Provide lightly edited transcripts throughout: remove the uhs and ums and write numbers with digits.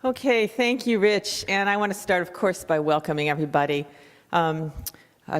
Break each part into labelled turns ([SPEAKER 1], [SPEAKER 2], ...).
[SPEAKER 1] Okay, thank you, Rich. And I want to start, of course, by welcoming everybody. A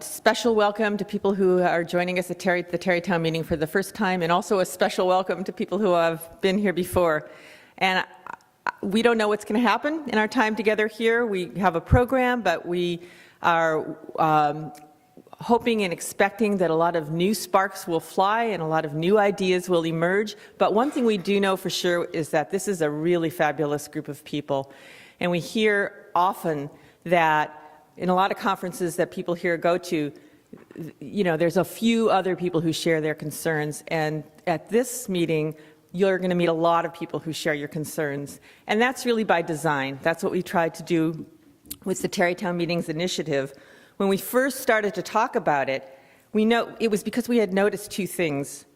[SPEAKER 1] special welcome to people who are joining us at the Tarrytown meeting for the first time, and also a special welcome to people who have been here before. And we don't know what's going to happen in our time together here. We have a program, but we are hoping and expecting that a lot of new sparks will fly and a lot of new ideas will emerge. But one thing we do know for sure is that this is a really fabulous group of people. And we hear often that in a lot of conferences that people here go to, you know, there's a few other people who share their concerns. And at this meeting, you're going to meet a lot of people who share your concerns. And that's really by design. That's what we tried to do with the Tarrytown Meetings initiative. When we first started to talk about it, we know it was because we had noticed two things.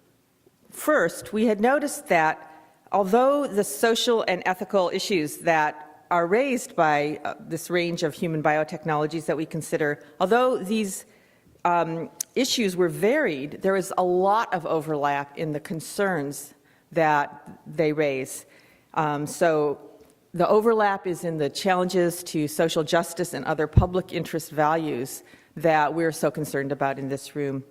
[SPEAKER 1] First, we had noticed that although the social and ethical issues that are raised by this range of human biotechnologies that we consider, although these issues were varied, there was a lot of overlap in the concerns that they raise. So the overlap is in the challenges to social justice and other public interest values that we're so concerned about in this room.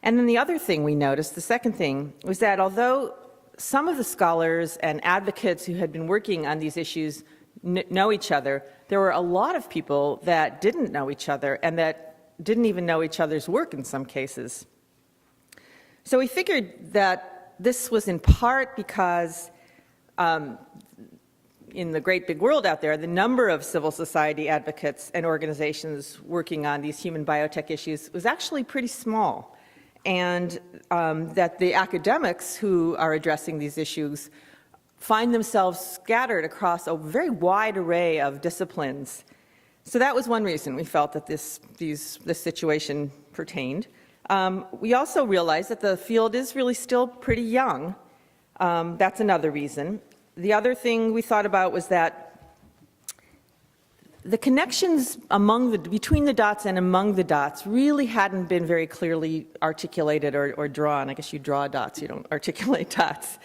[SPEAKER 1] And then the other thing we noticed, the second thing, was that although some of the scholars and advocates who had been working on these issues know each other, there were a lot of people that didn't know each other and that didn't even know each other's work in some cases. So we figured that this was in part because in the great big world out there, the number of civil society advocates and organizations working on these human biotech issues was actually pretty small, and that the academics who are addressing these issues find themselves scattered across a very wide array of disciplines. So that was one reason we felt that this situation pertained. We also realized that the field is really still pretty young. That's another reason. The other thing we thought about was that the connections between the dots and among the dots really hadn't been very clearly articulated or drawn. I guess you draw dots, you don't articulate dots.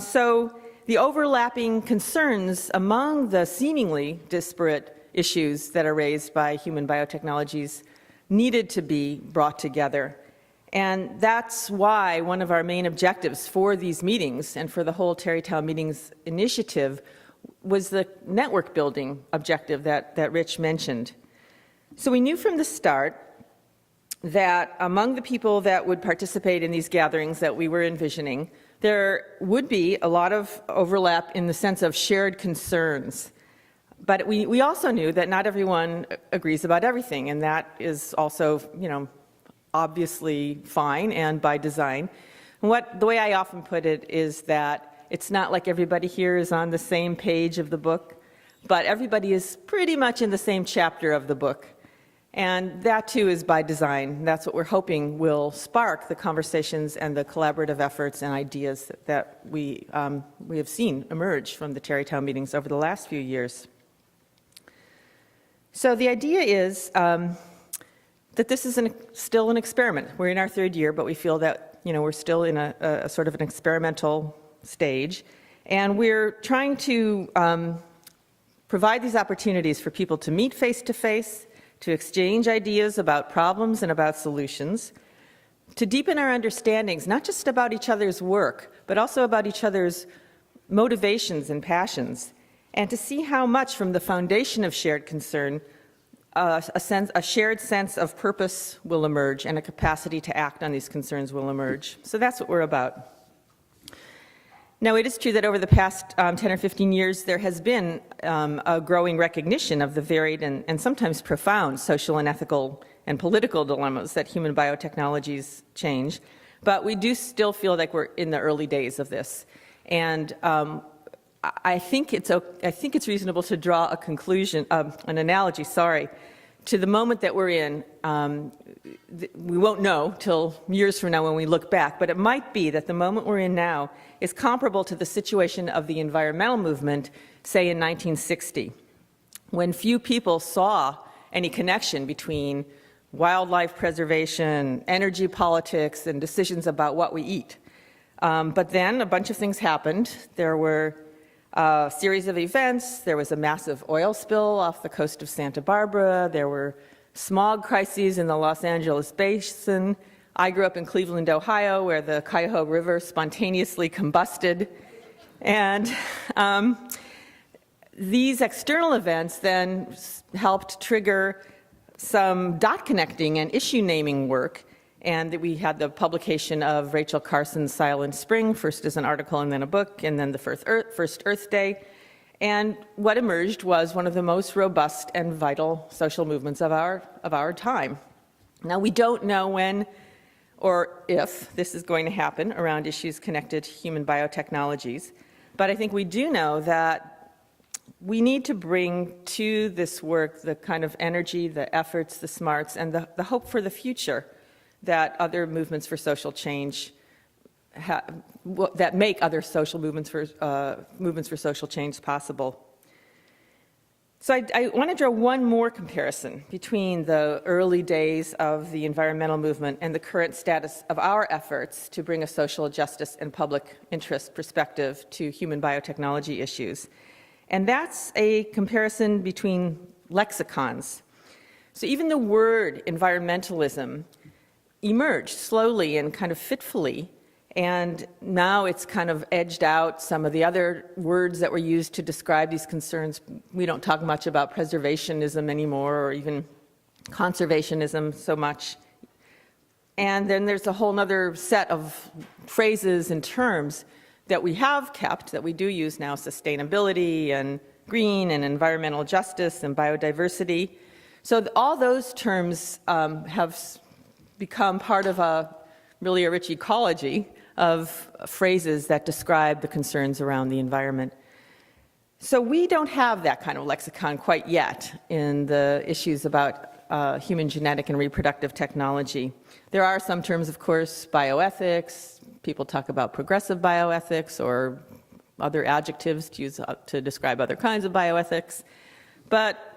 [SPEAKER 1] So the overlapping concerns among the seemingly disparate issues that are raised by human biotechnologies needed to be brought together. And that's why one of our main objectives for these meetings and for the whole Tarrytown Meetings initiative was the network building objective that Rich mentioned. So we knew from the start that among the people that would participate in these gatherings that we were envisioning, there would be a lot of overlap in the sense of shared concerns. But we also knew that not everyone agrees about everything, and that is also, you know, obviously fine and by design. The way I often put it is that it's not like everybody here is on the same page of the book, but everybody is pretty much in the same chapter of the book. And that too is by design. That's what we're hoping will spark the conversations and the collaborative efforts and ideas that we have seen emerge from the Tarrytown meetings over the last few years. So the idea is that this is still an experiment. We're in our third year, but we feel that, you know, we're still in a sort of an experimental stage. And we're trying to provide these opportunities for people to meet face-to-face, to exchange ideas about problems and about solutions, to deepen our understandings, not just about each other's work, but also about each other's motivations and passions, and to see how much from the foundation of shared concern a shared sense of purpose will emerge and a capacity to act on these concerns will emerge. So that's what we're about. Now, it is true that over the past 10 or 15 years, there has been a growing recognition of the varied and sometimes profound social and ethical and political dilemmas that human biotechnologies change. But we do still feel like we're in the early days of this. And I think it's reasonable to draw a conclusion, an analogy, to the moment that we're in. We won't know till years from now when we look back, but it might be that the moment we're in now is comparable to the situation of the environmental movement, say in 1960, when few people saw any connection between wildlife preservation, energy politics, and decisions about what we eat. But then a bunch of things happened. There were a series of events. There was a massive oil spill off the coast of Santa Barbara. There were smog crises in the Los Angeles basin. I grew up in Cleveland, Ohio, where the Cuyahoga River spontaneously combusted. And these external events then helped trigger some dot connecting and issue naming work. And we had the publication of Rachel Carson's Silent Spring, first as an article and then a book, and then the first Earth Day. And what emerged was one of the most robust and vital social movements of our time. Now, we don't know when or if this is going to happen around issues connected to human biotechnologies, but I think we do know that we need to bring to this work the kind of energy, the efforts, the smarts, and the hope for the future that other movements for social change that make other social movements for social change possible. So I want to draw one more comparison between the early days of the environmental movement and the current status of our efforts to bring a social justice and public interest perspective to human biotechnology issues. And that's a comparison between lexicons. So even the word environmentalism emerged slowly and kind of fitfully, and now it's kind of edged out some of the other words that were used to describe these concerns. We don't talk much about preservationism anymore, or even conservationism so much. And then there's a whole other set of phrases and terms that we have kept, that we do use now: sustainability and green and environmental justice and biodiversity. So all those terms have become part of a rich ecology of phrases that describe the concerns around the environment. So we don't have that kind of lexicon quite yet in the issues about human genetic and reproductive technology. There are some terms, of course: bioethics. People talk about progressive bioethics, or other adjectives to use to describe other kinds of bioethics. But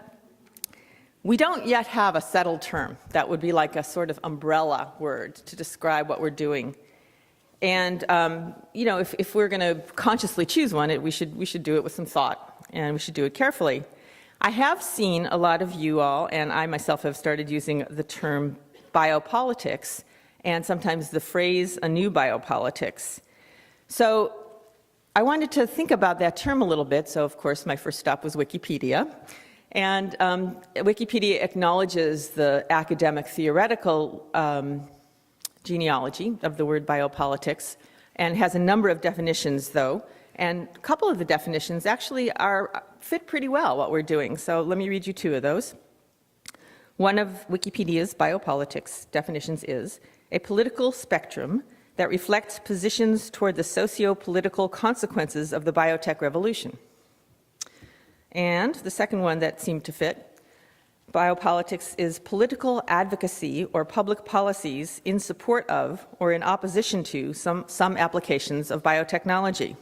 [SPEAKER 1] we don't yet have a settled term that would be like a sort of umbrella word to describe what we're doing. And if we're going to consciously choose one, we should do it with some thought, and we should do it carefully. I have seen a lot of you all, and I myself have started using the term biopolitics, and sometimes the phrase "a new biopolitics." So I wanted to think about that term a little bit. So of course my first stop was Wikipedia. And Wikipedia acknowledges the academic theoretical genealogy of the word biopolitics, and has a number of definitions, though. And a couple of the definitions actually fit pretty well what we're doing. So let me read you two of those. One of Wikipedia's biopolitics definitions is a political spectrum that reflects positions toward the socio-political consequences of the biotech revolution. And the second one that seemed to fit, biopolitics is political advocacy or public policies in support of or in opposition to some applications of biotechnology.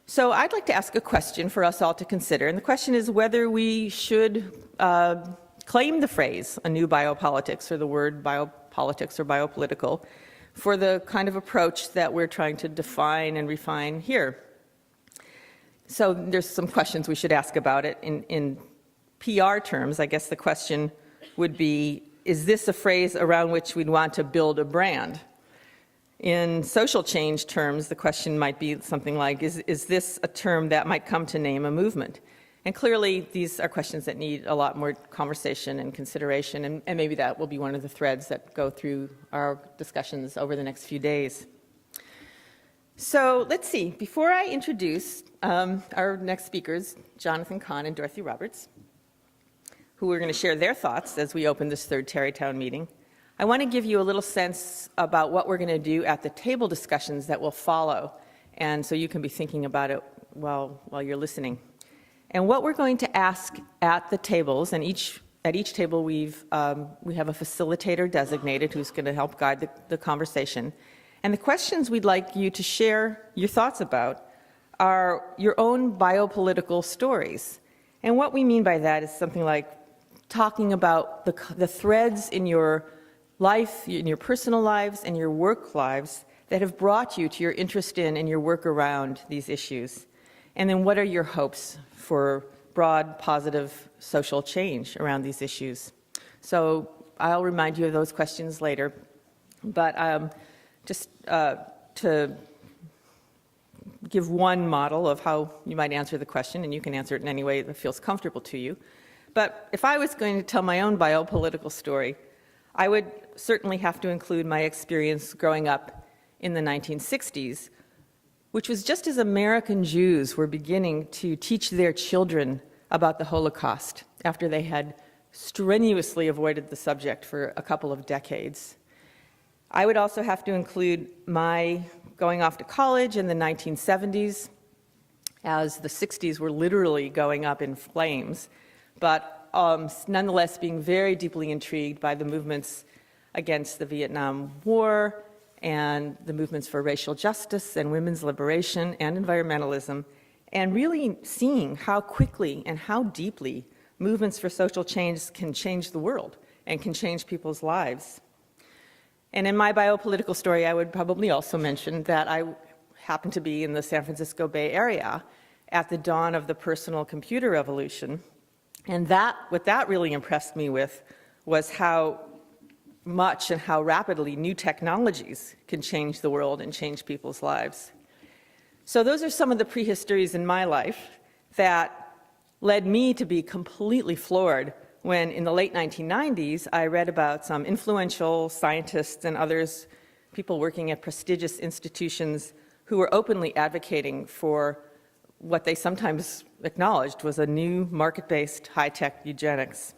[SPEAKER 1] So I'd like to ask a question for us all to consider, and the question is whether we should claim the phrase "a new biopolitics" or the word biopolitics or biopolitical for the kind of approach that we're trying to define and refine here. So there's some questions we should ask about it. In PR terms, I guess the question would be, is this a phrase around which we'd want to build a brand? In social change terms, the question might be something like, is this a term that might come to name a movement? And clearly, these are questions that need a lot more conversation and consideration, and maybe that will be one of the threads that go through our discussions over the next few days. So let's see. Before I introduce our next speakers, Jonathan Cahn and Dorothy Roberts, who are going to share their thoughts as we open this third Tarrytown meeting, I want to give you a little sense about what we're going to do at the table discussions that will follow, and so you can be thinking about it while you're listening. And what we're going to ask at the tables, and at each table we have a facilitator designated who's going to help guide the conversation. And the questions we'd like you to share your thoughts about are your own biopolitical stories. And what we mean by that is something like talking about the threads in your life, in your personal lives and your work lives that have brought you to your interest in and your work around these issues. And then what are your hopes for broad, positive social change around these issues? So I'll remind you of those questions later. But just to give one model of how you might answer the question, and you can answer it in any way that feels comfortable to you. But if I was going to tell my own biopolitical story, I would certainly have to include my experience growing up in the 1960s, which was just as American Jews were beginning to teach their children about the Holocaust after they had strenuously avoided the subject for a couple of decades. I would also have to include my going off to college in the 1970s, as the 60s were literally going up in flames, but nonetheless being very deeply intrigued by the movements against the Vietnam War and the movements for racial justice and women's liberation and environmentalism, and really seeing how quickly and how deeply movements for social change can change the world and can change people's lives. And in my biopolitical story, I would probably also mention that I happen to be in the San Francisco Bay Area at the dawn of the personal computer revolution. And what that really impressed me with was how much and how rapidly new technologies can change the world and change people's lives. So those are some of the prehistories in my life that led me to be completely floored when in the late 1990s, I read about some influential scientists and others, people working at prestigious institutions who were openly advocating for what they sometimes acknowledged was a new market-based high-tech eugenics.